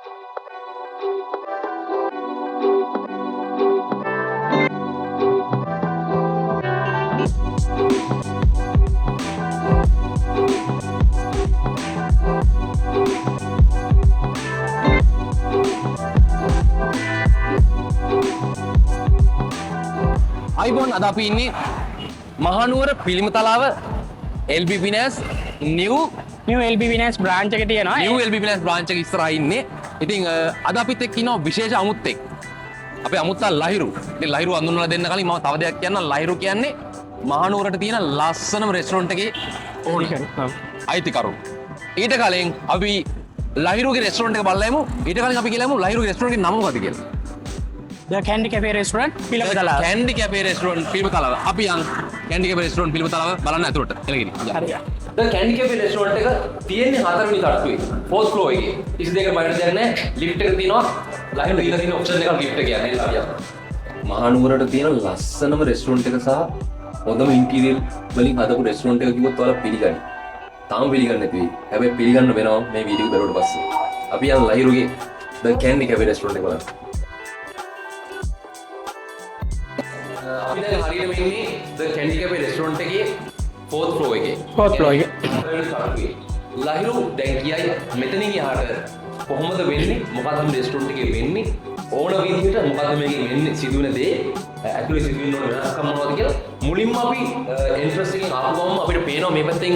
අයිබෝන් අද අපි ඉන්නේ මහනුවර පිළිම තලාව LB Finance new LB Finance branch එක තියෙනවා. new LB Finance branch එක ඉස්සරහා ඉන්නේ. ඉතින් අද අපිත් එක්ක ඉන්නවා විශේෂ අමුත්තෙක්. අපේ අමුත්තා ලහිරු. ඉතින් ලහිරු අඳුන්වලා දෙන්න කලින් මම තව දෙයක් කියන්නම්. ලහිරු කියන්නේ මහනුවරට තියෙන ලස්සනම රෙස්ටොරන්ට් එකේ අයිතිකරු. ඊට කලින් අපි ලහිරුගේ රෙස්ටොරන්ට් එක බලලා යමු. ඊට කලින් අපි කියලා යමු ලහිරුගේ රෙස්ටොරන්ට් එකේ නම මොකක්ද කියලා. The Candy Cafe Restaurant පිළිම තලාව. Candy Cafe Restaurant පිළිම තලාව. අපි යන් Candy Cafe Restaurant පිළිම තලාව බලන්න ඇතුළට. එළගෙන. හරිය. The Candy Cafe Restaurant එක තියෙන්නේ 4 වෙනි තට්ටුවේ. 4th floor එකේ. 32කට බයර දෙයක් නැහැ. ලිෆ්ට් එක තියෙනවා. ලහිරු දීලා තියෙන ඔප්ෂන් එකක් ලිෆ්ට් එක කියන්නේ එලා අපි යන්න. මහනුවරට තියෙන ලස්සනම රෙස්ටොරන්ට් එක සහ හොඳම ඉන්ටීරියර් වලින් හදපු රෙස්ටොරන්ට් එක කිව්වොත් ඔයාලා පිළිගන්නේ. තාම පිළිගන්නේ නැති වෙයි. හැබැයි පිළිගන්න වෙනවා මේ වීඩියෝ එක බලුවට පස්සේ. අපි යන් ලහිරුගේ The Candy Cafe Restaurant එක බලන්න. අපි දැන් හරියටම ඉන්නේ The Candy Cafe Restaurant එකේ 4th floor එකේ. 4th floor එකේ. ලහිරු දැන් කියයි මෙතනින් එහාට කොහොමද වෙන්නේ? මොකද්ද මේ රෙස්ටොරන්ට් එකේ වෙන්නේ? ඕන විදිහට මොකද්ද මේකේ වෙන්නේ? සිදුවෙන දේ ඇතුලේ සිදුවෙන්න ඕන වෙනස්කම් මොනවද කියලා මුලින්ම අපි එන්ට්‍රන්ස් එකෙන් ආපු ගමන් අපිට පේනවා මේ පැත්තෙන්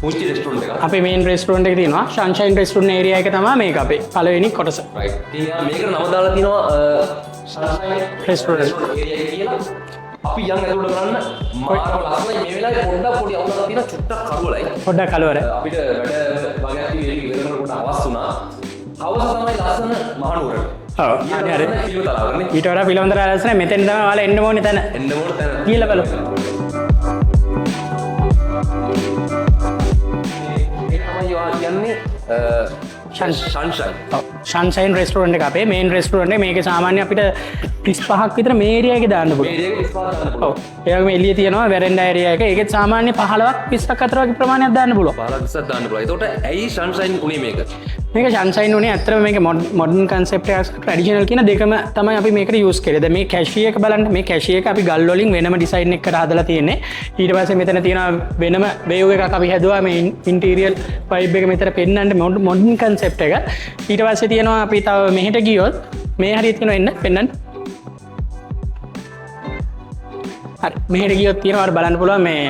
පුංචි රෙස්ටොරන්ට් එකක්. අපේ මේන් රෙස්ටොරන්ට් එක තියෙනවා. Sunshine Restaurant area එක තමයි මේක අපේ පළවෙනි කොටස. රයිට්. ඉතින් මේකට නම දාලා තිනවා Sunshine Restaurant area එක කියලා. අපි යන් ඇතුළට බලන්න මාරම ලස්සනයි. මේ වෙලාවේ පොඩ්ඩක් පොඩි අවුලක් තියෙන චුට්ටක් කරුවලයි. පොඩ්ඩක් කලවර. අපිට වැඩ වගයක් ඉවරකට කොට අවස් වුණා. හවස තමයි ලස්සන මහනුවරට. ඔව්. හරි. පිළිම තලාවනේ. ඊට වඩා පිළවන්දර ලස්සන මෙතෙන් තමයි ඔයාලා එන්න ඕනේ තැන. එන්න ඕන තැන. කියලා බලමු. මේ තමයි ඔයා කියන්නේ Sunshine. Sunshine Restaurant එක අපේ මේන් රෙස්ටොරන්ට් එක. මේකේ සාමාන්‍ය අපිට 35ක් විතර මේ ඒරියා එකේ දාන්න පුළුවන්. මේ දෙක 35 දාන්න පුළුවන්. ඔව්. ඒ වගේම එළිය තියෙනවා වෙරෙන්ඩා ඒරියා එක. ඒකෙත් සාමාන්‍ය 15ක් 20ක් අතර වගේ ප්‍රමාණයක් දාන්න පුළුවන්. 15 20ක් දාන්න පුළුවන්. එතකොට ඇයි Sunshine උනේ මේක? මේක Sunshine උනේ ඇත්තටම මේක මොඩර්න් කන්සෙප්ට් එකක් ට්‍රැඩිෂනල් කියන දෙකම තමයි අපි මේකට යූස් කරේ. දැන් මේ කැෂිය එක බලන්න. මේ කැෂිය එක අපි ගල් වලින් වෙනම ඩිසයින් එකකට හදලා තියෙන්නේ. ඊට පස්සේ මෙතන තියෙනවා වෙනම වේව් එකක් අපි හැදුවා මේ ඉන්ටීරියර් වයිබ් එක මෙතන පෙන්නන්න මොඩර්න් කන්සෙප්ට් එක. ඊට පස්සේ තියෙනවා අපි තව මෙහෙට ගියොත් මේ හරියට තියෙනවා එන්න පෙන්නන්න. හරි මෙහෙට ගියොත් තියෙනවා අර බලන්න පුළුවන් මේ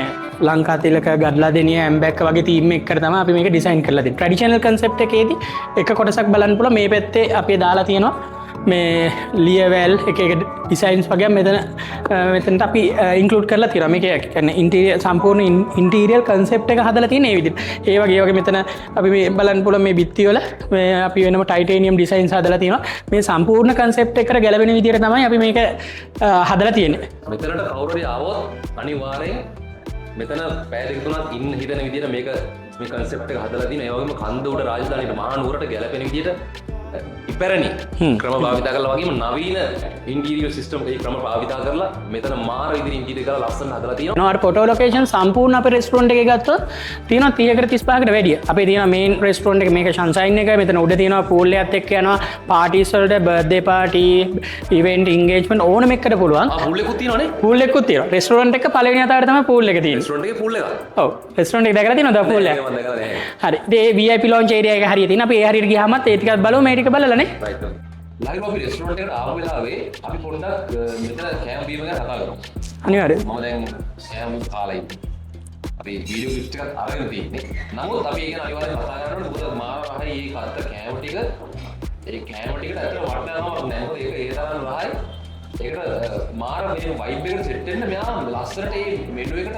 ලංකා තිලක ගඩලා දෙනිය ඇම්බැක්ක වගේ තීම් එකකට තමයි අපි මේක ඩිසයින් කරලා තියෙන්නේ. ට්‍රැඩිෂනල් කන්සෙප්ට් එකේදී එක කොටසක් බලන්න පුළුවන් මේ පැත්තේ අපි දාලා තියෙනවා මේ ලියවැල් එක ඩිසයින්ස් වගේ මෙතනට අපි ඉන්ක්ලූඩ් කරලා තියෙනවා. මේක කියන්නේ ඉන්ටීරියර් සම්පූර්ණ ඉන්ටීරියර් කන්සෙප්ට් එක හදලා තියෙන ඒ විදිහට. ඒ වගේ මෙතන අපි මේ බලන්න පුළුවන් මේ බිත්ති වල මේ අපි වෙනම ටයිටේනියම් ඩිසයින්ස් හදලා තියෙනවා. මේ සම්පූර්ණ කන්සෙප්ට් එකට ගැලපෙන විදිහට තමයි අපි මේක හදලා තියෙන්නේ. මෙතනට කවුරු හරි ආවොත් අනිවාර්යෙන් මෙතන පැය දෙක තුනක් ඉන්න හිතන විදිහට මේක මේ කන්සෙප්ට් එක හදලා තියෙනවා. ඒ වගේම කන්ද උඩ රාජධානියට මහනුවරට ගැලපෙන විදිහට ඉපැරණි ක්‍රම භාවිතා කරලා වගේම නවීන ඉන්ටීරියර් සිස්ටම් ඒ ක්‍රම භාවිතා කරලා මෙතන මාර විදිහට ඉන්ටීරියර් කරලා ලස්සන හදලා තියෙනවා. නෝ අර ෆොටෝ ලොකේෂන් සම්පූර්ණ අපේ රෙස්ටොරන්ට් එකේ ගත්තොත් තියෙනවා 30කට 35කට වැඩිය. අපේ තියෙනවා මේන් රෙස්ටොරන්ට් එක මේක Sunshine එක. මෙතන උඩ තියෙනවා පූල් එකත් එක්ක යනවා පාටිස් වලට බර්ත්ඩේ පාටි ඉවෙන්ට් එන්ගේජ්මන්ට් ඕනම එකකට පුළුවන්. පූල් එකකුත් තියෙනවනේ. පූල් එකකුත් තියෙනවා. රෙස්ටොරන්ට් එක පළවෙනි අතාවට තමයි පූල් එක තියෙන්නේ. රෙස්ටොරන්ට් එකේ පූල් එකක්. ඔව්. රෙස්ටොරන්ට් එක දැකලා තියෙනවද පූල් එක? මම දැකලා නැහැ. හරි. ඒ VIP lounge area එක හරියට තියෙනවා. අපි ඒ හරියට ගියාමත් ඒ ටිකත් බලමු මේ ටික බලලා නේ. රයිට්. ලයිව් අපි රෙස්ටොරන්ට් එකට ආව වෙලාවේ අපි පොඩ්ඩක් මෙතන කෑම බීම ගැන කතා කරමු. අනිවාර්යයෙන්. මම දැන් කෑම කාලා ඉන්නේ. අපි වීඩියෝ ක්ලිප්ස් ටිකක් අරගෙන තියෙන්නේ. නමුත් අපි ඒක අනිවාර්යෙන් කතා කරන්න ඕනේ. මොකද මාව රහයි මේ කත්ත කෑම ටික ඒ කෑම ටිකට ඇත්තට වටිනාකමක් නැහැ. මොකද ඒක ඒ තරම් රහයි. ඒකට මාර මේ වයිබ් එකට සෙට් වෙන්න මෙයා ලස්සනට මේ මෙනු එකට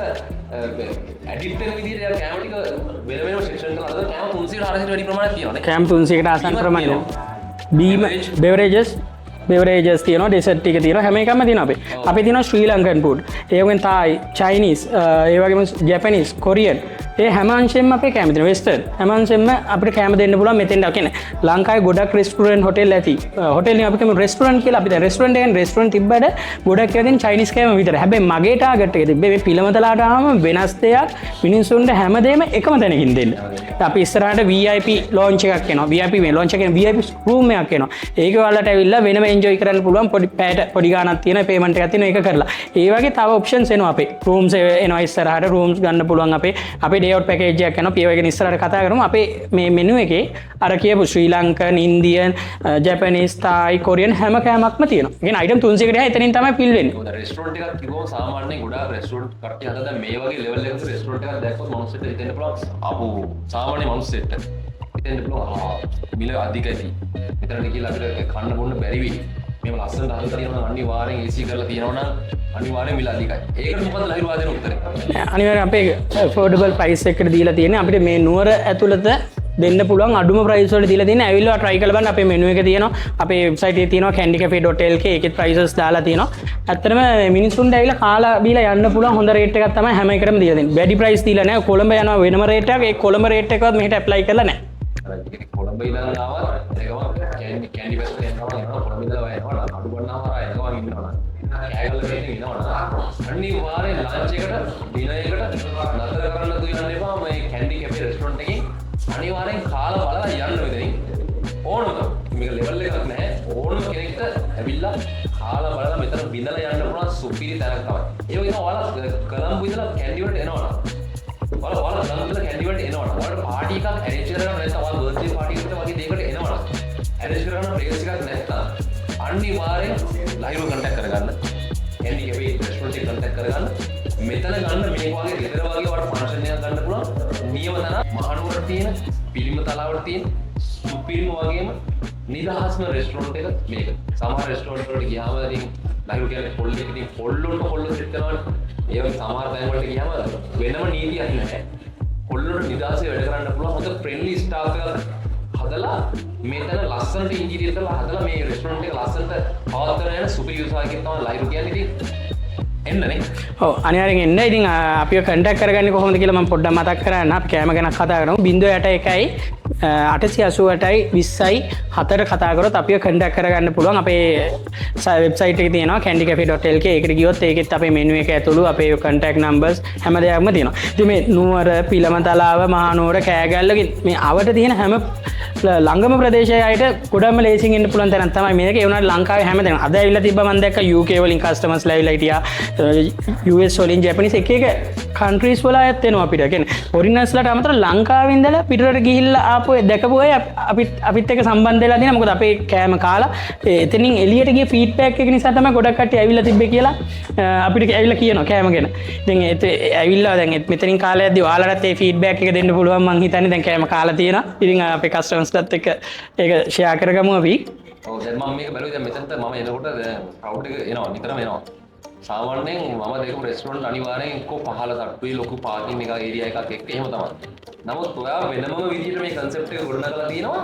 ඇඩිට් වෙන විදිහට යා කෑම ටික වෙන වෙනම සෙක්ෂන් කරලා අද කෑම 300 400 වැඩි ප්‍රමාණයක් තියෙනවා නේ. කෑම 300කට ආසන්න ප්‍රමාණයක්. බීම බෙවරේජස් තියෙනවා ඩෙසර්ට් ටික තියෙනවා හැම එකම තියෙනවා අපි තියෙනවා ශ්‍රී ලංකන් ෆුඩ් ඒ වගේම තායි චයිනීස් ඒ වගේම ජැපනීස් කොරියන් ඒ හැම අංශයෙන්ම අපේ කැම තියෙනවා. වෙස්ටර්න් හැම අංශයෙන්ම අපිට කැම දෙන්න පුළුවන් මෙතෙන්ට. කියන්නේ ලංකාවේ ගොඩක් රෙස්ටුරන්ට් හොටෙල් ඇති. හොටෙල් නේ අපි කියමු රෙස්ටුරන්ට් කියලා. අපි දැන් රෙස්ටුරන්ට් එකෙන් රෙස්ටුරන්ට් තිබ්බට ගොඩක් ඒවා තියෙන චයිනීස් කෑම විතරයි. හැබැයි මගේ ටාගට් එක තිබ්බේ මේ පිළමතලාට ආවම වෙනස් දෙයක් මිනිස්සුන්ට හැමදේම එකම තැනකින් දෙන්න. අපි ඉස්සරහට VIP ලොන්ච් එකක් එනවා. VIP මේ ලොන්ච් එකේ VIP රූම් එකක් එනවා. ඒක ඔයාලට ඇවිල්ලා වෙනම එන්ජොයි කරන්න පුළුවන්. පොඩි ගාණක් තියෙන පේමන්ට් එකක් තියෙන ඒක කරලා. ඒ වගේ තව ඔප්ෂන්ස් එනවා අපේ. රූම්ස් එනවා ඉස්සරහට රූම්ස් ගන්න පුළුවන් අපේ ඩේ අවුට් පැකේජ් එකක් යනවා. ඒව ගැන ඉස්සරහට කතා කරමු. අපේ මේ මෙනු එකේ අර කියපු ශ්‍රී ලංකන්, ඉන්දියන්, ජැපනීස්, තායි, කොරියන් හැම කෑමක්ම තියෙනවා. ඒ කියන්නේ අයිටම් 300කට එතනින් තමයි ෆිල් වෙන්නේ. මොකද රෙස්ටොරන්ට් එකක් කිව්වම සාමාන්‍යයෙන් ගොඩාක් රෙස්ටොරන්ට් කට්ටිය හදලා මේ වගේ ලෙවල් එකක රෙස්ටොරන්ට් එකක් දැක්කොත් මනුස්සයෙක් හිතෙන්න පුළුවන් අපෝ සාමාන්‍ය මනුස්සයෙක්ට හිතෙන්න පුළුවන් මිල අධිකයි. මෙතනට කියලා අපිට කන්න බොන්න බැරි වෙයි. මේව ලස්සනට හදලා තියෙනවා නම් අනිවාර්යෙන් AC කරලා තියෙනවා නම් අනිවාර්යෙන් මිල අධිකයි. ඒකට මොකද ලහිරු වාදන උත්තරේ? අනිවාර්යෙන් අපේ affordable price එකකට දීලා තියෙන්නේ අපිට මේ නුවර ඇතුළත දෙන්න පුළුවන් අඩුම ප්‍රයිස් වලට දීලා තියෙන. ඇවිල්ලා try කරලා බලන්න අපේ menu එක තියෙනවා. අපේ website එකේ තියෙනවා candycafe.lk ඒකෙත් prices දාලා තියෙනවා. ඇත්තටම මිනිස්සුන්ට ඇවිල්ලා කාලා බීලා යන්න පුළුවන් හොඳ rate එකක් තමයි හැම එකටම දීලා දෙන්නේ. වැඩි price දීලා නැහැ. කොළඹ යනවා වෙනම rate එකක්. ඒ කොළඹ rate එකවත් මෙහෙට apply කරලා නැහැ. කොළඹ ඉඳන් ආවත් ඒකම කැන්ඩි බෙස්ට් යනවා කොළඹ ඉඳලා යනවා අඩු ගන්නවා එනවා ඉන්නවා කෑගල්ල දෙන්නේ ඉනවනම් අනිවාර්යෙන් ලන්ච් එකට ඩිනර් එකට නතර කරන්න දුන්න එපා මේ කැන්ඩි කැෆේ රෙස්ටොරන්ට් එකේ අනිවාර්යෙන් කාලා බලලා යන්න මෙතනින් ඕනම මේක ලෙවල් එකක් නැහැ ඕනම කෙනෙක්ට ඇවිල්ලා කාලා බලලා මෙතන බිඳලා යන්න පුළුවන් සුපිරි තැනක් තමයි ඒ වගේම ඔයාලා කොළඹ ඉඳලා කැන්ඩි වලට එනවනම් ඔයාලා ගම්බල කැන්ඩි වලට එනවනම් ඔයාලට පාටි එකක් ඇරේන්ජ් කරගන්න නැත්නම් ඔයාලා බර්ත්ඩේ පාටි එකට වගේ දෙයකට එනවනම් ඇරේන්ජ් කරගන්න ප්ලේස් එකක් නැත්නම් අනිවාර්යෙන් ලයිව් කන්ටැක්ට් කරගන්න කැන්ඩි කැෆේ රෙස්ටොරන්ට් එක කන්ටැක්ට් කරගන්න මෙතන ගන්න මේ වගේ ගෙදර වගේ වට ෆන්ක්ෂන් එකක් ගන්න පුළුවන් නියම තැන මහනුවර තියෙන පිළිම තලාවට තියෙන සුපිරිම වගේම නිදහස්ම රෙස්ටොරන්ට් එක මේක සමහර රෙස්ටොරන්ට් වලට ගියාම ඉතින් ලයිව් කියන්නේ පොල් එක ඉතින් පොල්ලොට සෙට් කරනවානේ ඒ වගේ සමහර තැන් වලට ගියාම වෙනම නීතියක් නැහැ පොල්ලොට නිදහසේ වැඩ කරන්න පුළුවන් හොඳ ෆ්‍රෙන්ඩ්ලි ස්ටාෆ් එකක් හදලා මෙතන ලස්සනට ඉන්ජිනියර් කරලා හදලා මේ රෙස්ටොරන්ට් එක ලස්සනට පවත්වන යන සුපිරි උත්සාහයකින් තමයි ලයිව් කියන්නේ ඉතින් එන්නනේ ඔව් අනිවාර්යෙන් එන්න. ඉතින් අපිව කන්ටැක්ට් කරගන්නේ කොහොමද කියලා මම පොඩ්ඩක් මතක් කරන්න. අපි කෑම ගැන කතා කරමු. 081යි 888යි 20යි 4 කතා කරොත් අපිව කන්ටැක්ට් කරගන්න පුළුවන්. අපේ වෙබ්සයිට් එකේ තියෙනවා candycafe.lk. ඒකට ගියොත් ඒකෙත් අපේ මෙනු එක ඇතුළු අපේ කන්ටැක්ට් නම්බර්ස් හැම දෙයක්ම තියෙනවා. ඉතින් මේ නුවර, පිළමතලාව, මහනුවර, කෑගල්ල මේ අවට තියෙන හැම ළඟම ප්‍රදේශයේ අයට ගොඩක්ම ලේසියෙන් එන්න පුළුවන් තැනක් තමයි මේක. ඒ වුණාට ලංකාවේ හැම තැනම අද ඇවිල්ලා තිබ්බ මම දැක්ක UK වලින් කස්ටමර්ස් ලයිව්ලා හිටියා. US වලින් ජැපනීස් එක කන්ට්‍රීස් වල අයත් එනවා අපිට. කියන්නේ ෆොරිනර්ස්ලාට අමතර ලංකාවේ ඉඳලා පිටරට ගිහිල්ලා ආපු දැකපු අය අපිත් එක්ක සම්බන්ධ වෙලා තියෙනවා. මොකද අපේ කෑම කාලා එතනින් එළියට ගිය ෆීඩ්බැක් එක නිසා තමයි ගොඩක් කට්ටිය ඇවිල්ලා තිබ්බේ කියලා අපිට ඇවිල්ලා කියනවා කෑම ගැන. ඉතින් ඇවිල්ලා දැන් මෙතනින් කාලයක්දී ඔයාලටත් ඒ ෆීඩ්බැක් එක දෙන්න පුළුවන් මං හිතන්නේ. දැන් කෑම කාලා තියෙනවා. ඉතින් අපේ කස්ටමර්ස්ලත් එක්ක ඒක ෂෙයා කරගමු අපි. ඔව් දැන් මම මේක බැලුවා දැන් මෙතනට මම එනකොට ක්‍රවුඩ් එක එනවා නිතරම එනවා. සාමාන්‍යයෙන් මම දැකපු රෙස්ටොරන්ට් අනිවාර්යෙන් එක්ක 15 තට්ටුවේ ලොකු පාකින් එක ඒරියා එකක් එක්ක එහෙම තමයි. නමුත් ඔයා වෙනම විදිහට මේ කන්සෙප්ට් එක ගොඩනගලා තියෙනවා.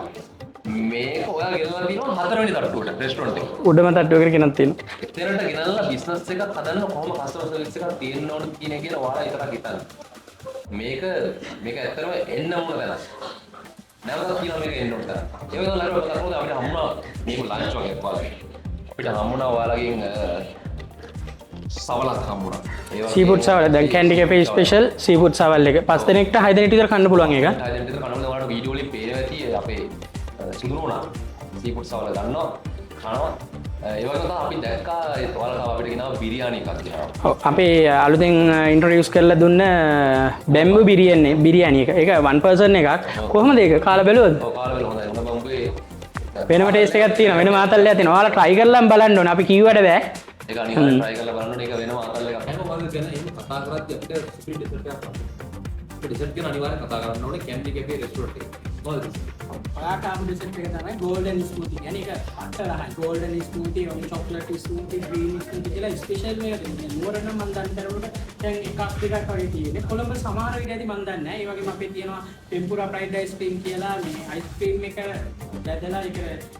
මේක ඔයා ගෙනලා තියෙනවා 4 වෙනි තට්ටුවට රෙස්ටොරන්ට් එක. උඩම තට්ටුවකට ගෙනත් තියෙනවා. එතනට ගෙනල්ලා බිස්නස් එකක් හදන්න කොහොම කස්ටමර් සර්විස් එකක් තියෙන්න ඕනද කියන එක ගැන ඔයාලා විතරක් හිතන්න. මේක ඇත්තටම එන්න ඕන තැනක්. නැවතත් කියනවා මේක එන්න ඕන තැනක්. ඒ වගේම ලයිව් එකක් කරපුවා අපිට හම්බුණා මේක ලන්ච් වගේ ඔයාලගේ. අපිට හම්බුණා ඔයාලගෙන් සවලක් හම්බුණා. සීෆුඩ් සවල් දැන් කැන්ඩි කැෆේ ස්පෙෂල් සීෆුඩ් සවල් එක 5 දිනකට 6 දිනකට විතර කන්න පුළුවන් එක. 6 දිනකට කනකොට ඔයාලට වීඩියෝ වලින් පේනවා ඇති අපේ සුදුරුණා සීෆුඩ් සවල් ගන්නවා කනවා. ඒ වගේම තමයි අපි දැක්කා ඔයාලට අපිට ගෙනාව බිරියානි එකක් කියලා. ඔව් අපේ අලුතෙන් ඉන්ට්‍රොඩියුස් කරලා දුන්න බැම්බු බිරියානි එක. ඒක 1 පර්සන් එකක්. කොහොමද ඒක කාලා බැලුවද? ඔව් කාලා බැලුවා හොඳයි. මම උඹේ වෙනම ටේස්ට් එකක් තියෙනවා. වෙනම ආතල්ලයක් තියෙනවා. ඔයාලා try කරලාම බලන්න ඕනේ. අපි කිව්වට බෑ. ඒක අනිවාර්යෙන් try කරලා බලන්න ඕනේ. ඒක වෙනම ආතල් එකක්. හැම වගේ ගැන එහෙම කතා කරද්දී අපිට සුපිරි ඩෙසර්ට් එකක් අපිට ඩෙසර්ට් ගැන අනිවාර්යෙන් කතා කරන්න ඕනේ කැන්ඩි කැෆේ රෙස්ටොරන්ට් එකේ. ඔයාකාම ඩෙසර්ට් එක තමයි ගෝල්ඩන් ස්මූති. يعني ඒක අටරහයි. Golden smoothie, chocolate smoothie, green smoothie කියලා ස්පෙෂල් මේක තියෙනවා. නුවරනම් මම දන්න තරමට දැන් එකක් දෙකක් වගේ තියෙන්නේ. කොළඹ සමහර විදිහට මම දන්නේ නැහැ. ඒ වගේම අපේ තියෙනවා ටෙම්පුරා ෆ්‍රයිඩ් අයිස්ක්‍රීම් කියලා මේ අයිස්ක්‍රීම් එක දැදලා ඒක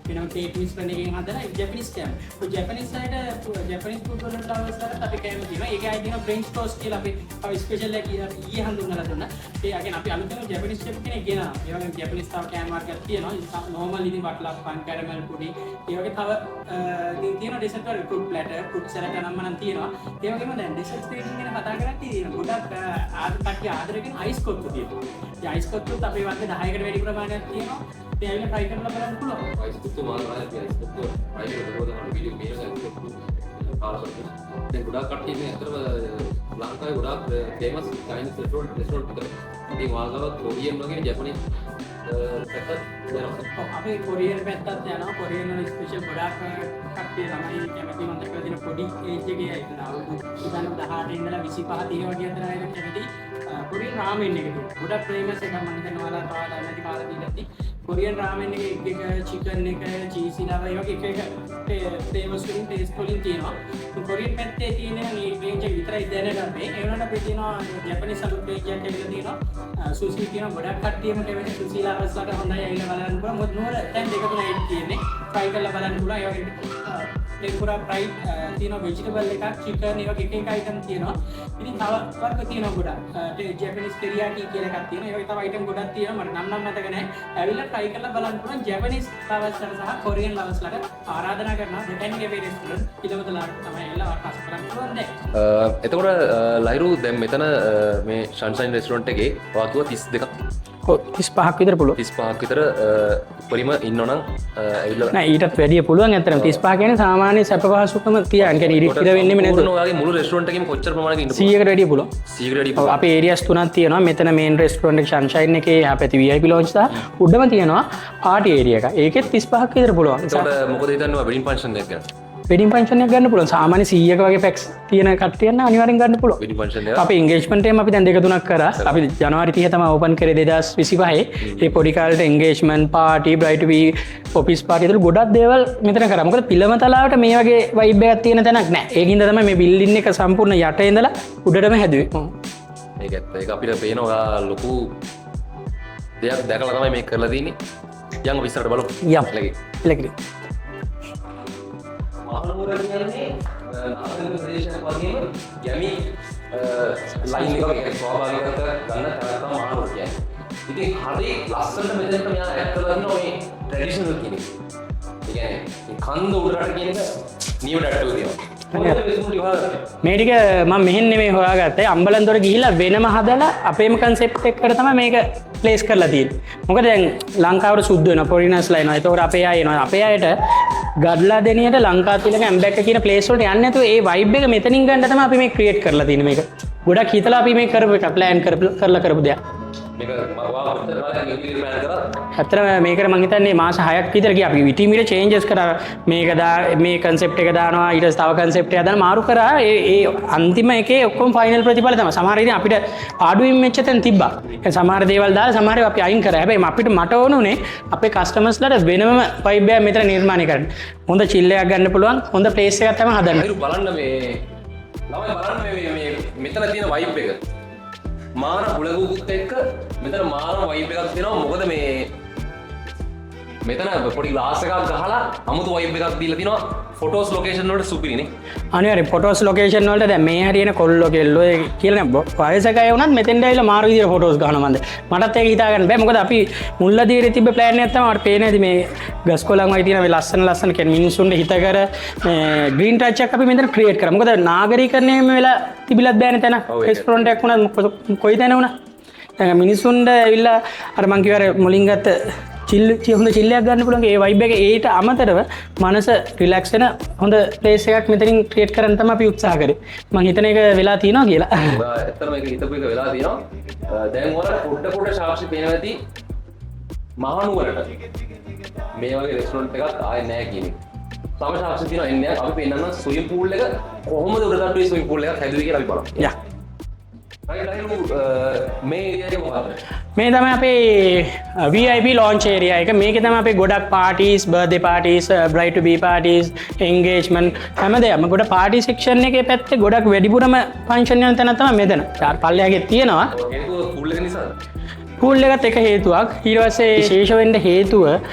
වෙනම කේක් මිශ්‍රණ එකකින් හදලා ජැපනිස් කෑම. ඔය ජැපනිස් සයිඩ් ජැපනිස් ෆුඩ් වලට අවස්ථාවට අපි කෑම තියෙනවා. ඒකයි තියෙනවා ෆ්‍රෙන්ච් ටෝස්ට් කියලා අපි ස්පෙෂල් එකක් ඊයේ හඳුන්වලා දුන්නා. ඒ අගින් අපි අලුතෙන් ජැපනිස් ෂෙෆ් කෙනෙක් ගෙනා. ඒ වගේම ජැපනිස් තව කෑම වර්ගයක් තියෙනවා. නෝමල් ඉතින් බට්ලා පන් කැරමල් පුඩි. ඒ වගේ තව ඉතින් තියෙනවා ඩෙසර්ට් වල ෆෘට් ප්ලැටර්, ෆෘට් සලාඩ් නම් මනම් තියෙනවා. ඒ වගේම දැන් ඩෙසර්ට් ස්ටේෂන් ගැන කතා කරද්දී තියෙනවා. ගොඩක් කට්ටිය ආදරය කරන අයිස් කොත්තු තියෙනවා. ඒ අයිස් කොත්තුත් අපේ වර්ග 10කට වැඩි ප්‍රමාණයක් තියෙනවා. ඒ ඇවිල්ලා try කරලා බලන්න පුළුවන්. අයිස් කොත්තු මානවා අයිස් කොත්තු try කරලා බලන්න වීඩියෝ මේක අයිස් කොත්තු පාරසොත් දැන් ගොඩක් කට්ටිය ඉතින් අතර ලංකාවේ ගොඩක් ෆේමස් චයිනීස් රෙස්ටොරන්ට් විතර. ඉතින් වාගාවත් කොරියන් වගේ ජපනිස් පැත්තත් යනවා. අපේ කොරියන් පැත්තත් යනවා. කොරියන් වල ස්පෙෂල් ගොඩක් කට්ටිය තමයි කැමති මම දැක්කලා තියෙන පොඩි ඒජ් එකේ ඇවිල්ලා අවුරුදු 18 ඉඳලා 25 30 වගේ අතර අය කැමති කොරියන් රාමෙන් එක තියෙනවා. ගොඩක් ෆේමස් එකක් මම හිතනවා ඔයාලා තව නැති කාලේ දීලා කොරියන් රාමෙන් එක චිකන් එක චීස් ඉලා වගේ එක ෆේමස් වලින් ටේස්ට් වලින් තියෙනවා. කොරියන් පැත්තේ තියෙන මේ රේන්ජ් එක විතරයි දැනට අපේ. ඒ වුණාට අපේ තියෙනවා ජපනිස් අලුත් රේන්ජ් එකක් ඇවිල්ලා තියෙනවා. සුසි තියෙනවා. ගොඩක් කට්ටියම කැමති සුසි ලාවස්ලාට හොඳයි ඇවිල්ලා බලන්න පුළුවන්. මොකද නුවර දැන් දෙක තුනයි තියෙන්නේ. try කරලා බලන්න පුළුවන්. ඒ වගේ ටෙම්පුරා ෆ්‍රයිඩ් තියෙනවා, ভেජිටබල් එකක්, චිකන් ඒ වගේ එක අයිටම් තියෙනවා. ඉතින් තව වර්ග තියෙනවා ගොඩක්. ජැපනිස් ටෙරියාකි කියලා එකක් තියෙනවා. ඒ වගේ තව අයිටම් ගොඩක් තියෙනවා. මට නම් මතක නැහැ. ඇවිල්ලා try කරලා බලන්න පුළුවන්. ජැපනිස් ලවර්ස්ලාට සහ කොරියන් ලවර්ස්ලාට ආරාධනා කරනවා දෙතැන් ගේ රෙස්ටොරන්ට් පිටවතලාට තමයි ඇවිල්ලා වාකස් කරන්න පුළුවන් දැන්. එතකොට ලයිරු දැන් මෙතන මේ ශන්ෂයින් රෙස්ටොරන්ට් එකේ ඔයා කිව්වා 32ක්. ඔව් 35ක් විතර පුළුවන්. 35ක් විතර උපරිම ඉන්නවනම් ඇවිල්ලා නෑ ඊටත් වැඩිය පුළුවන්. ඇත්තටම 35 කියන්නේ සාමාන්‍ය සැප පහසුකම තියන් කියන්නේ ඉරික් ඉර වෙන්නේ නැතුව. ඔයාගේ මුළු රෙස්ටොරන්ට් එකේම කොච්චර ප්‍රමාණයක ඉන්න 100කට වැඩිය පුළුවන්. 100කට වැඩිය ඔව් අපේ ඒරියාස් තුනක් තියෙනවා. මෙතන මේන් රෙස්ටොරන්ට් එක සන්ෂයින් එකේ එහා පැත්තේ VIP ලොන්ජ් සහ උඩම තියෙනවා පාටි ඒරියා එක. ඒකෙත් 35ක් විතර පුළුවන්. එතකොට මොකද හිතන්නේ ඔයා වෙඩින් ෆන්ක්ෂන් එකක් ගැන? වෙඩින් ෆන්ක්ෂන් එකක් ගන්න පුළුවන්. සාමාන්‍ය 100ක වගේ පැක්ස් තියෙන කට්ටිය නම් අනිවාර්යෙන් ගන්න පුළුවන්. වෙඩින් ෆන්ක්ෂන් එක අපේ එන්ගේජ්මන්ට් එකම අපි දැන් දෙක තුනක් කරා. අපි ජනවාරි 30 තමයි ඕපන් කරේ 2025. ඒ පොඩි කාලේට එන්ගේජ්මන්ට් පාටි බ්‍රයිට් වී ඔෆිස් පාටි වල ගොඩක් දේවල් මෙතන කරා. මොකද පිළමතලාවට මේ වගේ වයිබ් එකක් තියෙන තැනක් නැහැ. ඒකින්ද තමයි මේ බිල්ඩින් එක සම්පූර්ණ යට ඉඳලා උඩටම හැදුවේ. ඒක අපිට පේන ඔයා ලොකු දෙයක් දැකලා තමයි මේක කරලා තියෙන්නේ. යන් අපි ඉස්සරහට බලමු. ලගි. මහනුවර කියන්නේ නාගරික ප්‍රදේශයක් වගේම යමි ලයින් එකක ස්වාභාවිකව ගන්න තැනක් තමයි මහනුවර කියන්නේ. ඉතින් හරි ලස්සනට මෙතනට මෙයා ඇඩ් කරලා දිනවා මේ ට්‍රැඩිෂනල් කියන එක. ඒ කියන්නේ මේ කන්ද උඩරට කියන එක නියමට ඇඩ් කරලා දිනවා. මේ ටික මම මෙහෙන් නෙමෙයි හොයාගත්තේ. අම්බලන්තොට ගිහිල්ලා වෙනම හදලා අපේම කන්සෙප්ට් එකකට තමයි මේක ප්ලේස් කරලා තියෙන්නේ. මොකද දැන් ලංකාවට සුද්ධ වෙනවා ෆොරිනර්ස්ලා එනවා. ඒතකොට අපේ අය එනවා. අපේ අයට ගඩ්ලා දෙනියට ලංකාව තිලක ඇම්බැක්ක කියන ප්ලේස් වලට යන්නේ නැතුව ඒ වයිබ් එක මෙතනින් ගන්න තමයි අපි මේ ක්‍රියේට් කරලා තියෙන්නේ මේක. ගොඩක් හිතලා අපි මේක කරපු එක ප්ලෑන් කරලා කරපු දෙයක්. මේක මම ප්ලෑන් කරා. ඇත්තටම මේකට මම හිතන්නේ මාස 6ක් විතර ගියා. අපි විටිමීට චේන්ජස් කරා. මේක මේ කන්සෙප්ට් එක දානවා ඊට පස්සේ තව කන්සෙප්ට් එකක් දානවා මාරු කරා. ඒ අන්තිම එකේ ඔක්කොම ෆයිනල් ප්‍රතිඵල තමයි. සමහර ඉතින් අපිට පාඩුවෙන් මෙච්ච තැන් තිබ්බා. ඒ සමහර දේවල් දාලා සමහර ඒවා අපි අයින් කරා. හැබැයි අපිට මට ඕන උනේ අපේ කස්ටමර්ස්ලාට වෙනම වයිබ් එකක් මෙතන නිර්මාණය කරන්න. හොඳ චිල් එකක් ගන්න පුළුවන්. හොඳ ප්ලේස් එකක් තමයි හදන්න. බලන්න මේ ළමයි බලන්න මේ මෙතන තියෙන වයිබ් එක. මාන හුලගුකුත් එක්ක මෙතන මාන වයිබ් එකක් තියෙනවා. මොකද මේ මෙතන පොඩි ග්ලාස් එකක් ගහලා අමුතු වයිබ් එකක් දීලා තිනවා. ෆොටෝස් ලොකේෂන් වලට සුපිරිනේ. අනිවාර්යෙන් ෆොටෝස් ලොකේෂන් වලට දැන් මේ හරියන කොල්ලෝ කෙල්ලෝ කියලා වයසක අය වුණත් මෙතෙන්ට ඇවිල්ලා මාරු විදියට ෆොටෝස් ගහනවා මන්ද. මටත් ඒක හිතා ගන්න බෑ. මොකද අපි මුල්ලදීරේ තිබ්බ ප්ලෑන් එක තමයි මට පේන්නේ ඇති මේ ගස් කොළන් වගේ තියෙන මේ ලස්සන කියන්නේ මිනිස්සුන්ට හිත කර මේ ග්‍රීන් ටච් එකක් අපි මෙතන ක්‍රියේට් කරා. මොකද නාගරිකකරණයම වෙලා තිබිලත් බෑනේ තැන. රෙස්ටොරන්ට් එකක් වුණත් කොයි තැන වුණත් දැන් මිනිස්සුන්ට ඇවිල්ලා අර මං කිව්වා මුලින් ගත්ත හොඳ චිල්ලයක් ගන්න පුළුවන්. ඒ වයිබ් එක ඒට අමතරව මනස රිලැක්ස් වෙන හොඳ ප්ලේස් එකක් මෙතනින් ක්‍රියේට් කරන්න තමයි අපි උත්සාහ කරේ. මම හිතන එක වෙලා තියෙනවා කියලා. ඇත්තටම ඒක හිතපු එක වෙලා තියෙනවා. දැන් වල පොඩ සාක්ෂි පේනවා ඇති මහනුවරට මේ වගේ රෙස්ටොරන්ට් එකක් ආයේ නැහැ කියන එක. තව සාක්ෂි තියෙනවා එන්නේ අපි පෙන්නන්න ස්විමින් pool එක කොහොමද උඩටට ස්විමින් pool එකක් හැදුවේ කියලා අපි බලමු. යා මේ ඒරියා එක මොකක්ද? මේ තමයි අපේ VIP launch area එක. මේකේ තමයි අපේ ගොඩක් parties, birthday parties, bride to be parties, engagement හැමදේම ගොඩ party section එකේ පැත්තේ ගොඩක් වැඩිපුරම function යන තැන තමයි මෙතන. චාර් පල්ලෙහාගේ තියෙනවා. ඒක කූල් එක නිසාද? පූල් එකත් එක හේතුවක්. ඊට පස්සේ විශේෂ වෙන්න හේතුව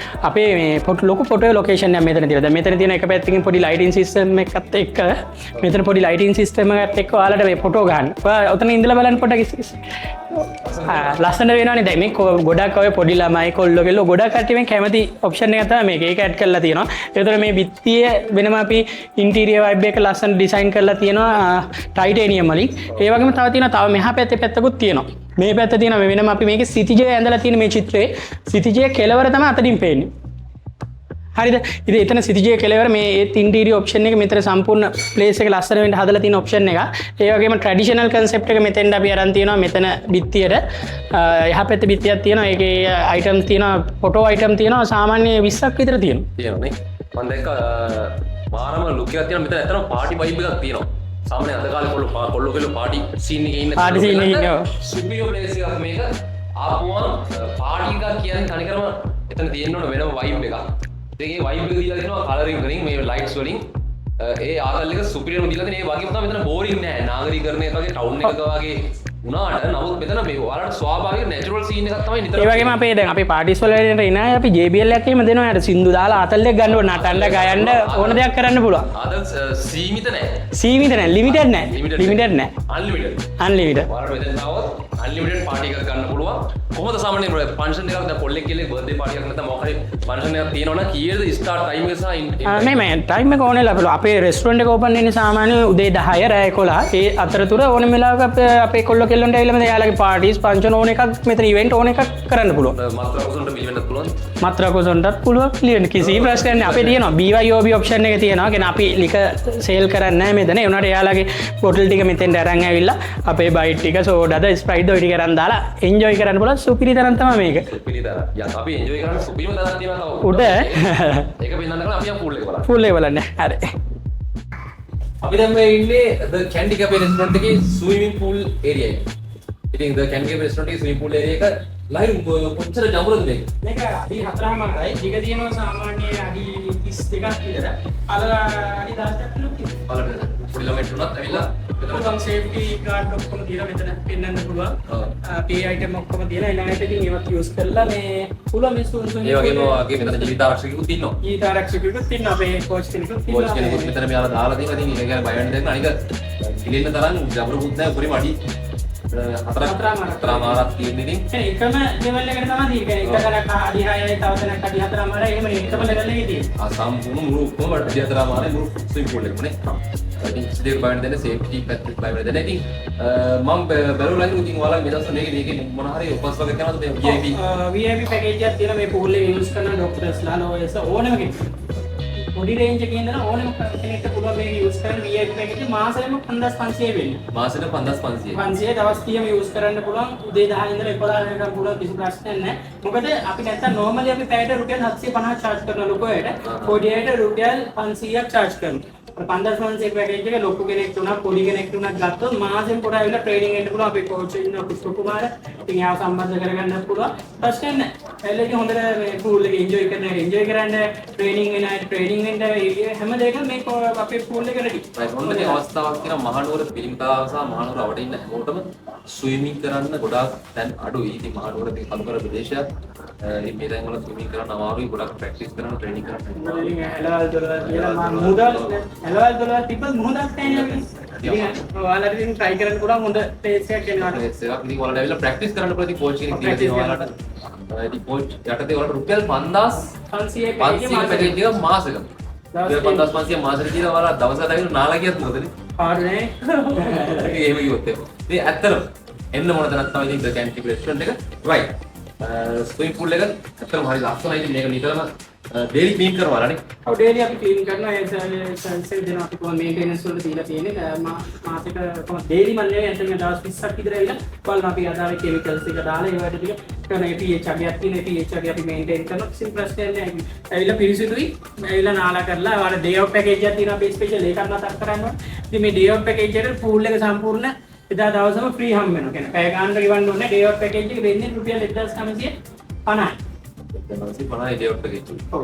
අපේ මේ ලොකු ෆොටෝ ලොකේෂන් එකක් මෙතන තියෙනවා. දැන් මෙතන තියෙන එක පැත්තකින් පොඩි ලයිටින් සිස්ටම් එකත් එක්ක මෙතන පොඩි ලයිටින් සිස්ටම් එකත් එක්ක ඔයාලට මේ ෆොටෝ ගන්න. ඔයා ඔතන ඉඳලා බලන්න පොඩ්ඩක් ලස්සන වෙනවනේ. දැන් මේ ගොඩක් ඔය පොඩි ළමයි කොල්ලෝ කෙල්ලෝ ගොඩක් කට්ටිය මේ කැමති ඔප්ෂන් එක තමයි මේක. ඒක ඇඩ් කරලා තියෙනවා. ඒතර මේ බිත්තිය වෙනම අපි ඉන්ටීරියර් වයිබ් එක ලස්සන ඩිසයින් කරලා තියෙනවා ටයිටේනියම් වලින්. ඒ වගේම තව තියෙනවා තව මෙහා පැත්තේ පැත්තකුත් තියෙනවා. මේ පැත්ත තියෙන වෙනම අපි මේකේ සිතිජය ඇඳලා තියෙන මේ චිත්‍රයේ සිතිජය කෙලවර තමයි අතනින් පේන්නේ. හරිද? ඉතින් එතන සිතිජය කෙලවර මේ ඉන්ටීරියර් ඔප්ෂන් එක මෙතන සම්පූර්ණ ප්ලේස් එක ලස්සන වෙන්න හදලා තියෙන ඔප්ෂන් එක. ඒ වගේම ට්‍රැඩිෂනල් කන්සෙප්ට් එක මෙතෙන්ට අපි අරන් තියෙනවා. මෙතන බිත්තියට එහා පැත්තේ බිත්තියක් තියෙනවා. ඒකේ අයිටම් තියෙනවා, ෆොටෝ අයිටම් තියෙනවා. සාමාන්‍ය 20ක් විතර තියෙනවා. තියෙනවා නේ. මම දැක්ක මාරම ලුක් එකක් තියෙනවා. මෙතන ඇත්තටම පාටි වයිබ් එකක් තියෙනවා. සාමාන්‍ය අද කාලේ කොල්ලෝ කෙල්ලෝ පාටි සීන් එකේ ඉන්න පාටි සීන් එකේ ඉන්නවා. සුපිරියර් ප්ලේස් එකක් මේක. ආපුවම පාටි එකක් කියන්නේ තනිකරම එතන තියෙන්න ඕන වෙනම වයිබ් එකක්. ඒකේ වයිබ් එක දීලා තියෙනවා කලරින් වලින් මේ ලයිට්ස් වලින්. ඒ ආකල් එක සුපිරියර්ම දීලා තියෙන. ඒ වගේම තමයි මෙතන බෝරින් නෑ. නාගරීකරණය වගේ ටවුන් එකක වගේ උනාට නමුත් මෙතන මේ ඔයාලට ස්වාභාවික නැචරල් සීන් එකක් තමයි නිතර. ඒ වගේම අපේ දැන් අපි පාටිස් වල එන අය අපි JBL එකක් එහෙම දෙනවා. යාට සින්දු දාලා ආතල් එක ගන්න ඕන නටන්න ගයන්න ඕන දෙයක් කරන්න පුළුවන්. ආතල් සීමිත නෑ. සීමිත නෑ, ලිමිටඩ් නෑ. ලිමිටඩ් නෑ. අන්ලිමිටඩ්. අන්ලිමිටඩ්. ඔයාලට මෙතන આવොත් අන්ලිමිටඩ් පාටි එකක් ගන්න පුළුවන්. කොහොමද සාමාන්‍යයෙන් ෆන්ක්ෂන් එකක් දැන් කොල්ලෙක් කියලා බර්ත්ඩේ පාටි එකක් නැත්නම් මොකක් හරි ෆන්ක්ෂන් එකක් තියෙනවනම් කීයද ස්ටාර්ට් ටයිම් එක සහ මේ ටයිම් එක ඕනෙලා අපේ අපේ රෙස්ටුරන්ට් එක ඕපන් වෙන්නේ සාමාන්‍ය උදේ 10 රෑ 11. ඒ අතරතුර ඕනෙම වෙලාවක අපේ කොල්ලෝ කෙල්ලොන්ට ඇවිල්ලා මේ යාළගේ පාටිස් ෆන්ක්ෂන් ඕන එකක් මෙතන ඉවෙන්ට් ඕන එකක් කරන්න පුළුවන්. මාත්‍රා කුසන්ට පිළිවෙන්නත් පුළුවන්. මාත්‍රා කුසන්ටත් පුළුවන් ලියන්න කිසි ප්‍රශ්නයක් නැහැ. අපේ තියෙනවා BYOB ඔප්ෂන් එක තියෙනවා. කියන්නේ අපි ලික සේල් කරන්නේ නැහැ මෙතන. ඒ උනාට යාළගේ බොටල් ටික මෙතෙන්ට අරන් ඇවිල්ලා අපේ බයිට් ටික සෝඩාද ස්ප්‍රයිට් ඔය ටික අරන් දාලා එන්ජොයි කරන්න පුළුවන්. සුපිරි තරම් තමයි මේක. සුපිරි තරම්. යන් අපි එන්ජොයි කරන්න සුපිරිම තරම් තියෙනවා. උඩ ඒක පෙන්නන්න කරලා අපි යම් පූල් එක බලන්න. පූල් එක බලන්න. හරි. අපි දැන් මේ ඉන්නේ ද කැන්ඩි කැපේ රෙස්ටොරන්ට් එකේ ස්විමින් පූල් ඒරියා එක. ඉතින් ද කැන්ඩි කැපේ රෙස්ටොරන්ට් එකේ ස්විමින් පූල් ඒරියා එක ලයින් කොච්චර ජඹුරද මේක? මේක අඩි 4මාරයි. ටික තියෙනවා සාමාන්‍ය අඩි 32ක් විතර. අර අඩි 10ක් තියෙනවා. බලන්න. කිලෝමීටර් උනත් ඇවිල්ලා මෙතන සේෆ්ටි ගාඩ් ඔක්කොම තියලා මෙතන පෙන්වන්න පුළුවන්. පේ අයිටම් ඔක්කොම තියලා ඊළඟට ඉතින් ඒවත් යූස් කරලා මේ පුළුවන් මේ සුන්සුන් ඒ වගේම වගේ මෙතන ජීවිත ආරක්ෂකෙකුත් ඉන්නවා. ජීවිත ආරක්ෂකෙකුත් ඉන්නවා. අපේ කෝච් කෙනෙකුත් ඉන්නවා. කෝච් කෙනෙකුත් මෙතන මෙයාලා දාලා තියෙනවා. ඉතින් ඒක ගැන බය වෙන්න දෙන්න. අනික කිලින්න තරම් ජබරුකුත් නැහැ. උපරිම අඩි හතරමාරක් තියෙන ඉතින් එකම ලෙවල් එකට තමයි තියෙන්නේ. එක තැනක් අඩි 6යි තව තැනක් අඩි 4මාරයි එහෙම එකම ලෙවල් එකේ තියෙන්නේ. සම්පූර්ණ මුළු ඔක්කොම අඩි 4මාරයි මුළු ස්විමින් පූල් එකම නේ. ඉතින් සිදේ බය වෙන්න දෙන්න සේෆ්ටි පැත්තට බය වෙන්න දෙන්න. ඉතින් මම බැලුවා ඉතින් ඔයාලා මේ දවස්වල මේකේ මොන හරි උපස් වගේ කරනවද මේ VIP පැකේජ් එකක් තියෙනවා මේ පූල් එක යූස් කරන ડોක්ටර්ස්ලා ලෝයර්ස් ඕනම කෙනෙක්. පොඩි රේන්ජ් එකේ ඉඳලා ඕනම කෙනෙක්ට පුළුවන් මේක යූස් කරන්න VIP පැකේජ් මාසෙම 5500 වෙන්නේ. මාසෙට 5500. 500 දවස් 30ම යූස් කරන්න පුළුවන්. උදේ 10 ඉඳලා 11 වෙනකම් පුළුවන් කිසි ප්‍රශ්නයක් නැහැ. මොකද අපි නැත්තම් normally අපි පැයට රුපියල් 750 charge කරන ලොකු අයට පොඩි අයට රුපියල් 500ක් charge කරනවා. 5500 පැකේජ් එක ලොකු කෙනෙක් තුනක් පොඩි කෙනෙක් තුනක් ගත්තොත් මාසෙන් පොඩ ඇවිල්ලා ට්‍රේනින් එන්න පුළුවන්. අපේ කෝච් ඉන්න පුෂ්ප කුමාර. ඉතින් යාව සම්බන්ධ කරගන්න පුළුවන්. ප්‍රශ්නයක් නැහැ. එල්ලේ හොඳට මේ පූල් එක එන්ජොයි කරන්න ට්‍රේනින් වෙන අය ට්‍රේනින් වෙන්න හැම දෙයකම මේ අපේ පූල් එක රෙඩි. මොනවද අවස්ථාවක් තියෙනවා මහනුවර පිළිමතාව සහ මහනුවර අවඩ ඉන්න හැමෝටම ස්විමින් කරන්න ගොඩාක් දැන් අඩුයි. ඉතින් මහනුවර තියෙන කලබල ප්‍රදේශයක්. ඉතින් මේ තැන්වල ස්විමින් කරන්න අමාරුයි. ගොඩාක් ප්‍රැක්ටිස් කරන්න ට්‍රේනින් කරන්න. ඉතින් ඇලවල් දොරවල් කියලා මම මුදල් ඇලවල් දොරවල් තිබ්බත් මුහුදක් නැහැ. ඉතින් ඔයාලට ඉතින් try කරන්න පුළුවන් හොඳ place එකක් එනවා. place එකක් ඉතින් ඔයාලට ඇවිල්ලා ප්‍රැක්ටිස් කරන්න පුළුවන්. ඉතින් කෝච් කෙනෙක් තියෙනවා ඔයාලට. ඉතින් කෝච් යටතේ ඔයාලට රුපියල් 5500 පැකේජ් එක මාසෙකට. 5500 මාසෙට දීලා ඔයාලා දවසකට ඇවිල්ලා නාලා ගියත් මොකදනේ? පාඩුනේ. එහෙම කිව්වොත් එහෙම. ඉතින් ඇත්තටම එන්න මොන තැනක් තමයි ඉතින් ද කැන්ටි රෙස්ටොරන්ට් එක. රයිට්. ස්විමින් පූල් එක ඇත්තටම හරි ලස්සනයි. ඉතින් මේක නිතරම ඩේලි ක්ලීන් කරවලානේ. ඔව් ඩේලි අපි ක්ලීන් කරනවා. ඒ සර්විස් දෙනවා අපි කොහොම මේන්ටෙනන්ස් වලට දීලා තියෙන්නේ. මාසෙක කොහොම ඩේලි මල්ලේ ඇත්තටම දවස් 20ක් විතර ඇවිල්ලා බලන්න අපි අදාළ කෙමිකල්ස් ටික දාලා ඒ වලට ටික කරන pH අගයක් තියෙන pH අගය අපි මේන්ටේන් කරනවා. කිසිම ප්‍රශ්නයක් නැහැ. ඇවිල්ලා පිරිසිදුයි. ඇවිල්ලා නාලා කරලා ඔයාලා ඩේ ඔෆ් පැකේජ් එකක් තියෙනවා අපි ස්පෙෂල් ඒකක් නතර කරන්න ඕනේ. ඉතින් මේ ඩේ ඔෆ් පැකේජ් එකට පූල් එක සම්පූර්ණ එදා දවසම ෆ්‍රී හම් වෙනවා. කියන්නේ පැය ගානකට ගෙවන්න ඕනේ. ඩේ අවුට් පැකේජ් එක වෙන්නේ රුපියල් 1950යි. 950 ඩේ අවුට් පැකේජ්. ඔව්.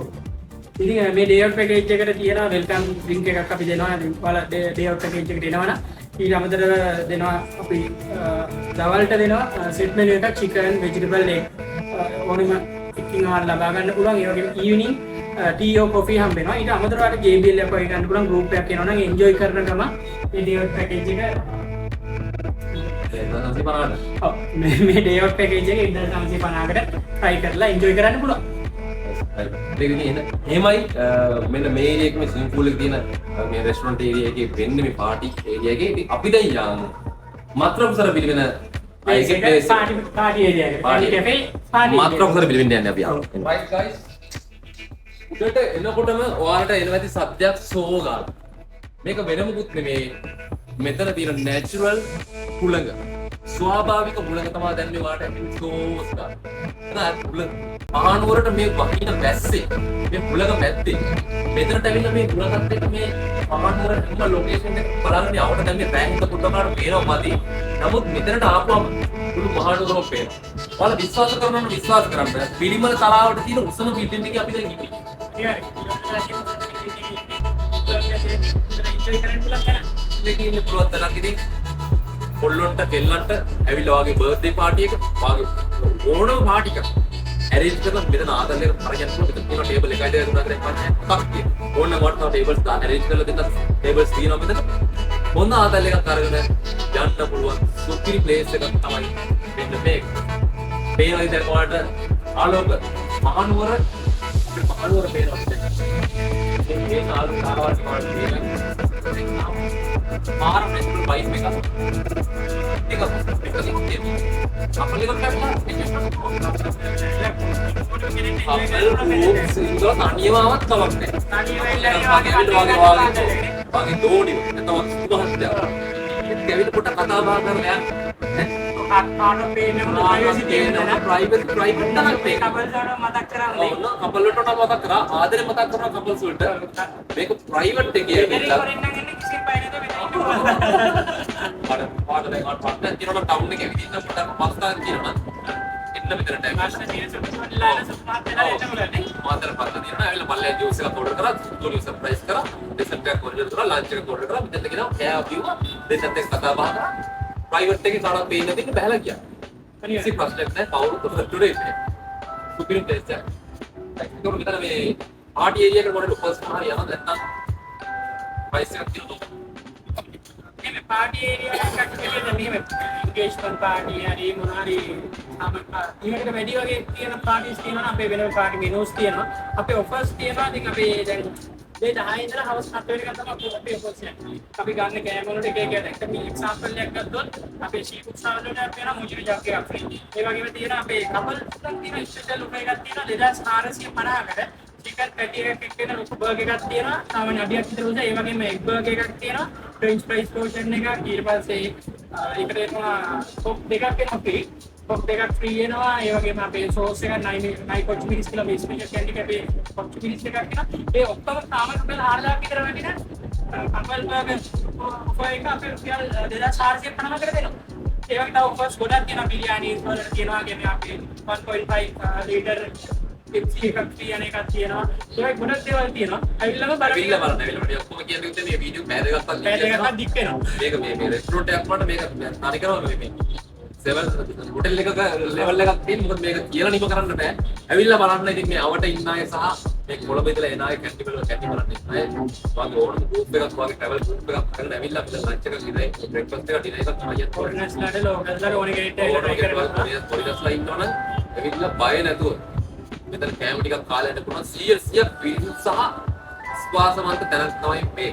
ඉතින් මේ ඩේ අවුට් පැකේජ් එකට තියෙනවා වෙල්කම් ඩ්‍රින්ක් එකක් අපි දෙනවා. ඔයාලා ඩේ අවුට් පැකේජ් එකට එනවනම් ඊට අමතරව දෙනවා අපි දවල්ට දෙනවා සෙට් මෙනු එකක් චිකන් වෙජිටබල් එග් ඕනෙම එකකින් ආහාර ලබා ගන්න පුළුවන්. ඒ වගේම ඊවිනිං ටී ඕ කොෆි හම්බ වෙනවා. ඊට අමතරව අර JBL එකක් වගේ ගන්න පුළුවන් ගෲප් එකක් එනවා නම් එන්ජොයි කරන ගම මේ ඩේ අවුට් පැකේජ් එක ඔව් මේ ඩේ අවුට් පැකේජ් එක 1950කට try කරලා එන්ජොයි කරන්න පුළුවන්. එහෙමයි මෙන්න මේ ඒරියා එකේ ස්විමින් pool එක තියෙන මේ රෙස්ටොරන්ට් ඒරියා එකේ වෙන්නේ මේ පාටි ඒරියා එකේ. ඉතින් අපි දැන් යමු මත්‍රොක්සර පිළිවෙන අයගේ ප්ලේස් පාටි ඒරියා එක. පාටි කැෆේ පාටි මත්‍රොක්සර පිළිවෙන්න යන්නේ අපි. right guys උඩට එනකොටම ඔයාලට එනවා ඇති සද්දයක් සෝගාල. මේක වෙන මොකුත් නෙමේ. මෙතන තියෙන natural හුළඟ. ස්වාභාවික හුළඟ තමයි දැන් මේ වාට ඇතුළේ සෝස් ගන්න. එතන හුළඟ මහනුවරට මේ වහින වැස්සේ මේ හුළඟ මැද්දේ මෙතනට ඇවිල්ලා මේ හුළඟත් එක්ක මේ මහනුවර හැම ලොකේෂන් එක බලන්න යවට දැන් මේ බෑන්ක් එක පුඩුවකට පේනවා මදි. නමුත් මෙතනට ආපුවම මුළු මහනුවරම පේනවා. ඔයාලා විශ්වාස කරනවා නම් විශ්වාස කරන්න. පිළිමල තලාවට තියෙන උසම බිල්ඩින් එකේ අපි දැන් ඉන්නේ. මේක ඉන්නේ පුළුවන් තරම් ඉතින් කොල්ලොන්ට කෙල්ලන්ට ඇවිල්ලා වගේ බර්ත්ඩේ පාටි එක වගේ ඕනම පාටි එකක් arrange කරලා මෙතන ආදල්ලේ අරගෙන මෙතන තියෙන ටේබල් එකයි දෙක තුනක් දෙකක් මොකක් තියෙන ඕන වටන ටේබල්ස් දාන්න arrange කරලා දෙන්න ටේබල්ස් තියෙනවා මෙතන හොඳ ආදල් එකක් අරගෙන යන්න පුළුවන් සුපිරි ප්ලේස් එකක් තමයි මෙන්න මේක පේනවා ඉතින් ඔයාලට ආලෝක මහනුවර පේනවා මේ ආලෝක කාරවත් පාටි මාර ප්‍රශ්න බයික් එකක් ඒක අපල ඉවර කරලා සිංගල් තනියමවත් කමක් නැහැ වගේ දෝණි නැතවත් සුබහත්ය ඒකවිල පොට කතා බහ කරලා ආන පේනම ප්‍රයිවට් තමයි මේ කපල්ස් වල මතක් කරන්නේ ඕන කපල්ලට මතක් කරා ආදරේ මතක් කරනවා කපල්ස් වලට මේක ප්‍රයිවට් එකේ අර පාට දැන් අර පට්ටක් දිනන ටවුන් එකේ විදින්න පොඩක් පස්තාවක් තියෙනවා එන්න මෙතනට මාස්ටර් තියෙන සුපර්ලාල සුපර්ලාල එන්න බලන්නේ මාතර පස්ත දිනන ඇවිල්ලා පල්ලෙන් ජූස් එකක් ඕඩර් කරා සුදුලි සර්ප්‍රයිස් කරා ඩෙසර්ට් එකක් ඕඩර් කරා ලන්ච් එකක් ඕඩර් කරා මෙතනට ගෙනා කෑ බිව්වා දෙන්නත් එක්ක කතා බහ කරා ප්‍රයිවට් එකේ තාලා පේන්න දෙන්න බහැලා ගියා කිසි ප්‍රශ්නයක් නැහැ කවුරුත් ටුඩේ ඉන්නේ සුපිරි ප්ලේස් එකක් ඒක මෙතන මේ පාටි ඒරියා එකට මොකද ෆස්ට් හරි යනවා නැත්නම් ප්‍රයිස් එකක් තියෙනවා මේ පාටි ඒරියා එකක් කියන්නේ මෙහෙම engagement party හරි මොන හරි ඊමකට වැඩි වගේ තියෙන පාටිස් තියෙනවා අපේ වෙනම පාටි මෙනුස් තියෙනවා අපේ ඔෆර්ස් තියෙනවා ඉතින් අපි දැන් මේ 10 ඉඳලා හවස් 7 වෙනකන් තමයි අපේ ඔෆර්ස් යන්නේ අපි ගන්න කෑම වලට එක එක දැන් අපි එක්සැම්පල් එකක් ගත්තොත් අපේ සීෆුඩ් සාලඩ් වලට තියෙනවා මුජිරි ජක් එකක් ෆ්‍රී ඒ වගේම තියෙනවා අපේ කපල් තියෙන ස්පෙෂල් ඔෆර් එකක් තියෙනවා 2450කට චිකන් පැටි එකක් එක්කන ලොකු බර්ගර් එකක් තියෙනවා සාමාන්‍ය අඩියක් විතර උස ඒ වගේම එග් බර්ගර් එකක් තියෙනවා ෆ්‍රෙන්ච් ෆ්‍රයිස් පෝෂන් එකක් ඊට පස්සේ ඒකට එනවා කොක් දෙකක් එනවා ෆ්‍රී කොක් දෙකක් ෆ්‍රී එනවා ඒ වගේම අපේ සෝස් එකක් 9 කොච්චි මිරිස් කියලා මේ ස්පෙෂල් කැන්ඩි කැපේ කොච්චි මිරිස් එකක් එනවා ඒ ඔක්කොම සාමාන්‍ය රුපියල් 4000ක් විතර වැඩින කපල් බර්ගර් ඔෆර් එක අපේ රුපියල් 2450කට දෙනවා ඒ වගේ තව ඔෆර්ස් ගොඩක් තියෙනවා බිරියානි වලට තියෙනවා කියන්නේ අපේ 1.5 ලීටර් Pepsi එකක් ෆ්‍රී අන එකක් තියෙනවා ඒක ගොඩක් දේවල් තියෙනවා අවිල්ලම බලන්න ඔක්කොම කියන්නේ උදේ මේ වීඩියෝ පෑද එකක් දික් වෙනවා මේක මේ රෙස්ටොරන්ට් එකක් වලට මේක හරි කරනවා මේ 7 හොටෙල් එකක ලෙවල් එකක් තියෙන මොකද මේක කියලා නිම කරන්න බෑ ඇවිල්ලා බලන්න ඉතින් මේ අවට ඉන්න අය සහ මේ කොළඹ ඉඳලා එන අය කැන්ටි බලන්න ඉන්න අය වගේ ඕනම ගෲප් එකක් වගේ ට්‍රැවල් ගෲප් එකක් කරගෙන ඇවිල්ලා අපිට ලන්ච් එකක් ඉදයි බ්‍රෙක්ෆාස්ට් එකක් ඩිනර් එකක් තමයි යන්නේ ෆොරිනර්ස්ලාට ලෝකල්ස්ලාට ඕනේ කෙනෙක්ට ඇවිල්ලා try කරලා ෆොරිනර්ස්ලා ඉන්නවනම් ඇවිල්ලා බය නැතුව මෙතන කෑම ටිකක් කාලා යන්න පුළුවන් 100% පිරිසුදු සහ ස්වාසමන්ත තැනක් තමයි මේ.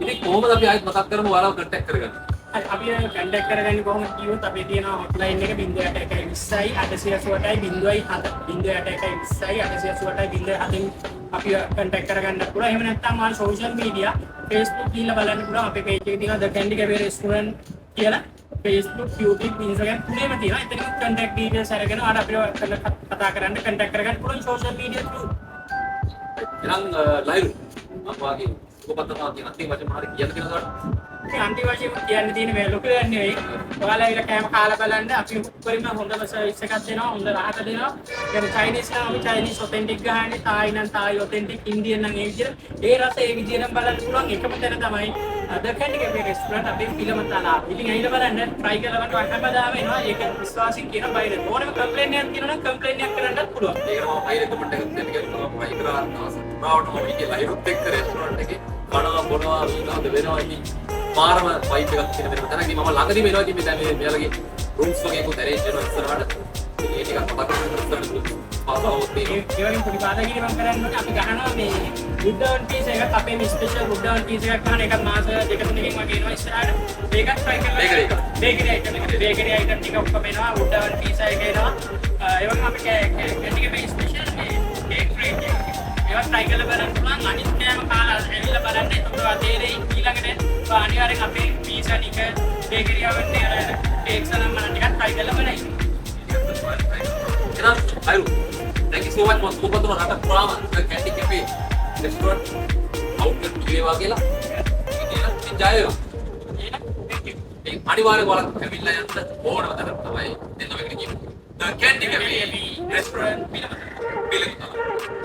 ඉතින් කොහොමද අපි ආයෙත් මතක් කරමු ඔයාලව කන්ටැක්ට් කරගන්න. අපි කන්ටැක්ට් කරගන්නේ කොහොමද කිව්වොත් අපේ තියෙන හොට්ලයින් එක 0820 888 0820 අපි කන්ටැක්ට් කරගන්න පුළුවන්. එහෙම නැත්නම් ආ සෝෂල් මීඩියා Facebook ගිහිල්ලා බලන්න පුළුවන්. අපේ page එකේ තියෙනවා The Candy Cafe Restaurant කියලා. Facebook, YouTube, Instagram තුනේම තියෙනවා. එතන contact details අරගෙන ආඩ අපිව කතා කරන්න contact කරගන්න පුළුවන් social media through. එහෙනම් live මම වාගේ සුබපතනවා කියන අන්තිම වචන මාරි කියන්න කියලා අන්තිම වශයෙන් කියන්න තියෙන මේ ලොකු දෙයක් නෙවෙයි. ඔයාලා ඒක කෑම කාලා බලන්න අපි උපරිම හොඳම සර්විස් එකක් දෙනවා. හොඳ රහට දෙනවා. ඒක චයිනීස් නම් අපි චයිනීස් ඔතෙන්ටික් ගහන්නේ. තායි නම් තායි ඔතෙන්ටික්, ඉන්දියන් නම් ඒ විදිහට. ඒ රස ඒ විදිහටම බලන්න පුළුවන් එකම තැන තමයි ද කැන්ඩි කැෆේ රෙස්ටුරන්ට් අපේ පිළම තලාව. ඉතින් ඇවිල්ලා බලන්න try කරලා බලන්න හැමදාම එනවා. ඒක විශ්වාසින් කියන බයිර. ඕනම කම්ප්ලේන්ට් එකක් තියෙනවා නම් කම්ප්ලේන්ට් එකක් කරන්නත් පුළුවන්. ඒකම මම රෙකමන්ඩ් එකක් දෙන්න කියලා මම වයි කරා නාවට මම ඉන්නේ ලයිව් එක්ක රෙස්ටුරන්ට් එකේ කනවා බොනවා විනෝද වෙනවා ඉතින් මාරම වයිබ් එකක් තියෙන දෙයක් තමයි මම ළඟදීම එනවා ඉතින් දැන් මේ මෙයාලගේ රූම්ස් වගේ එකක් ඇරේන්ජ් කරනවා ඉස්සරහට ඉතින් ඒක ටිකක් මතක කරගන්න පාසාවොත් ඒ වගේ පොඩි බාධාකිරීමක් කරන්න ඕනේ. අපි ගහනවා මේ වුඩ්ඩවන් පීස් එකක් අපේ මේ ස්පෙෂල් වුඩ්ඩවන් පීස් එකක් ගන්න එකක් මාස දෙක තුනකින් වගේ එනවා ඉස්සරහට. ඒකත් try කරලා බේකරි අයිටම් ටික ඔක්කොම එනවා. වුඩ්ඩවන් පීස් එක එනවා. ඒ වගේම අපි කැන්ඩි කැෆේ ස්පෙෂල් මේ කේක් රේට් එක. ඒවත් try කරලා බලන්න පුළුවන්. අනිත් කෑම කාලා ඇවිල්ලා බලන්න. එතකොට අතේරේ ඊළඟට අනිවාර්යෙන් අපේ පීස් අනික බේකරි ආවන්නේ අර කේක්ස් නම් මම ටිකක් try කරලා බලයි. එහෙනම් අයිරු thank you so much මම ඔබතුම රට පුරාම කැන්ඩි කැෆේ රෙස්ටුරන්ට් අවුට්ලට් වේවා කියලා ඉතින් ජය වේවා. ඒ අනිවාර්යෙන් ඔයාලා ඇවිල්ලා යන්න ඕනම තරම් තමයි දෙන්න වෙන්නේ කියන්නේ. The Candy Cafe Restaurant පිළිම.